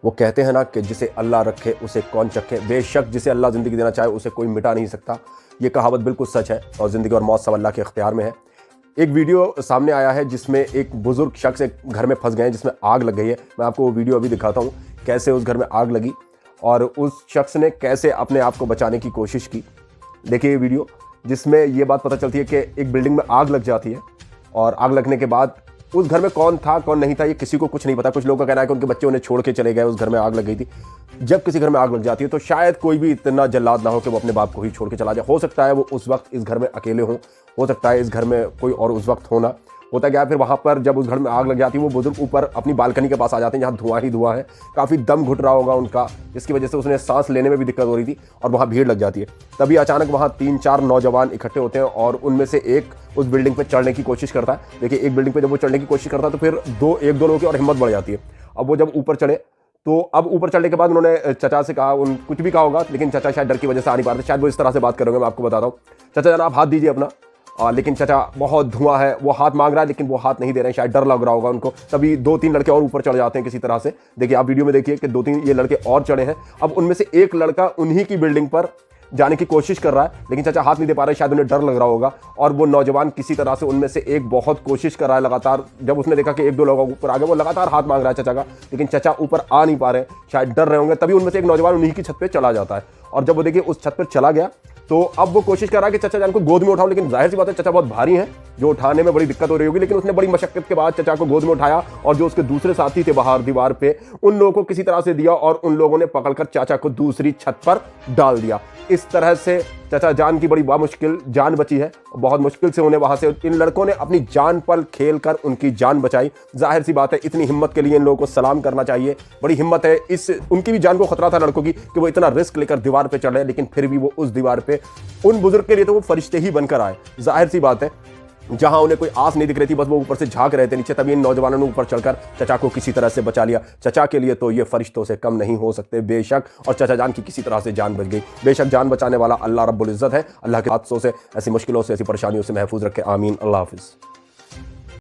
वो कहते हैं ना कि जिसे अल्लाह रखे उसे कौन चखे। बेशक जिसे अल्लाह ज़िंदगी देना चाहे उसे कोई मिटा नहीं सकता। ये कहावत बिल्कुल सच है और ज़िंदगी और मौत सब अल्लाह के इख्तियार में है। एक वीडियो सामने आया है जिसमें एक बुज़ुर्ग शख्स एक घर में फंस गए हैं जिसमें आग लग गई है। मैं आपको वो वीडियो अभी दिखाता हूँ कैसे उस घर में आग लगी और उस शख्स ने कैसे अपने आप को बचाने की कोशिश की। देखिए ये वीडियो, जिसमें ये बात पता चलती है कि एक बिल्डिंग में आग लग जाती है और आग लगने के बाद उस घर में कौन था कौन नहीं था ये किसी को कुछ नहीं पता। कुछ लोगों का कहना है कि उनके बच्चे उन्हें छोड़ के चले गए, उस घर में आग लग गई थी। जब किसी घर में आग लग जाती है तो शायद कोई भी इतना जल्लाद ना हो कि वो अपने बाप को ही छोड़ के चला जाए। हो सकता है वो उस वक्त इस घर में अकेले हों, हो सकता है इस घर में कोई और उस वक्त होना। होता क्या है फिर वहाँ पर जब उस घर में आग लग जाती है वो बुजुर्ग ऊपर अपनी बालकनी के पास आ जाते हैं जहाँ धुआं ही धुआं है। काफ़ी दम घुट रहा होगा उनका, जिसकी वजह से उसने सांस लेने में भी दिक्कत हो रही थी और वहाँ भीड़ लग जाती है। तभी अचानक वहाँ 3-4 नौजवान इकट्ठे होते हैं और उनमें से एक उस बिल्डिंग पे चढ़ने की कोशिश करता है। देखिए एक बिल्डिंग पे जब वो चढ़ने की कोशिश करता है तो फिर एक दो लोगों की और हिम्मत बढ़ जाती है। अब वो जब ऊपर चढ़े तो अब ऊपर चढ़ने के बाद उन्होंने चचा से कहा, कुछ भी कहा होगा, लेकिन चचा शायद डर की वजह से आ नहीं पा रहे थे। शायद वो इस तरह से बात करेंगे, मैं आपको बताता हूँ। चचा जनाब हाथ दीजिए अपना। लेकिन चचा बहुत धुआं है, वो हाथ मांग रहा है लेकिन वो हाथ नहीं दे रहे हैं, शायद डर लग रहा होगा उनको। तभी 2-3 लड़के और ऊपर चढ़ जाते हैं किसी तरह से। देखिए आप वीडियो में देखिए कि 2-3 ये लड़के और चढ़े हैं। अब उनमें से एक लड़का उन्हीं की बिल्डिंग पर जाने की कोशिश कर रहा है लेकिन चचा हाथ नहीं दे पा रहे, शायद उन्हें डर लग रहा होगा। और वो नौजवान किसी तरह से उनमें से एक बहुत कोशिश कर रहा है लगातार। जब उसने देखा कि 1-2 लोग ऊपर आ गए, वो लगातार हाथ मांग रहा है चचा का, लेकिन चचा ऊपर आ नहीं पा रहे, शायद डर रहे होंगे। तभी उनमें से एक नौजवान उन्हीं की छत पर चला जाता है और जब वो देखिए उस छत पर चला गया तो अब वो कोशिश कर रहा है कि चचा जान को गोद में उठाओ, लेकिन जाहिर सी बात है चचा बहुत भारी हैं, जो उठाने में बड़ी दिक्कत हो रही होगी। लेकिन उसने बड़ी मशक्कत के बाद चचा को गोद में उठाया और जो उसके दूसरे साथी थे बाहर दीवार पे, उन लोगों को किसी तरह से दिया और उन लोगों ने पकड़कर चाचा को दूसरी छत पर डाल दिया। इस तरह से चचा जान की बड़ी बामुश्किल जान बची है। बहुत मुश्किल से उन्हें वहां से इन लड़कों ने अपनी जान पर खेल कर उनकी जान बचाई। जाहिर सी बात है इतनी हिम्मत के लिए इन लोगों को सलाम करना चाहिए। बड़ी हिम्मत है। उनकी भी जान को खतरा था लड़कों की कि वो इतना रिस्क लेकर दीवार पे चढ़ रहे हैं, लेकिन फिर भी वो उस दीवार पे उन बुजुर्ग के लिए तो वो फरिश्ते ही बनकर आए। जाहिर सी बात है जहां उन्हें कोई आस नहीं दिख रही थी, बस वो ऊपर से झांक रहे थे नीचे, तभी इन नौजवानों ने ऊपर चढ़कर चचा को किसी तरह से बचा लिया। चचा के लिए तो ये फरिश्तों से कम नहीं हो सकते बेशक, और चचा जान की किसी तरह से जान बच गई। बेशक जान बचाने वाला अल्लाह रब्बुल इज्जत है। अल्लाह के हाथों से ऐसी मुश्किलों से ऐसी परेशानियों से महफूज रखे। आमीन। अल्लाह हाफिज़।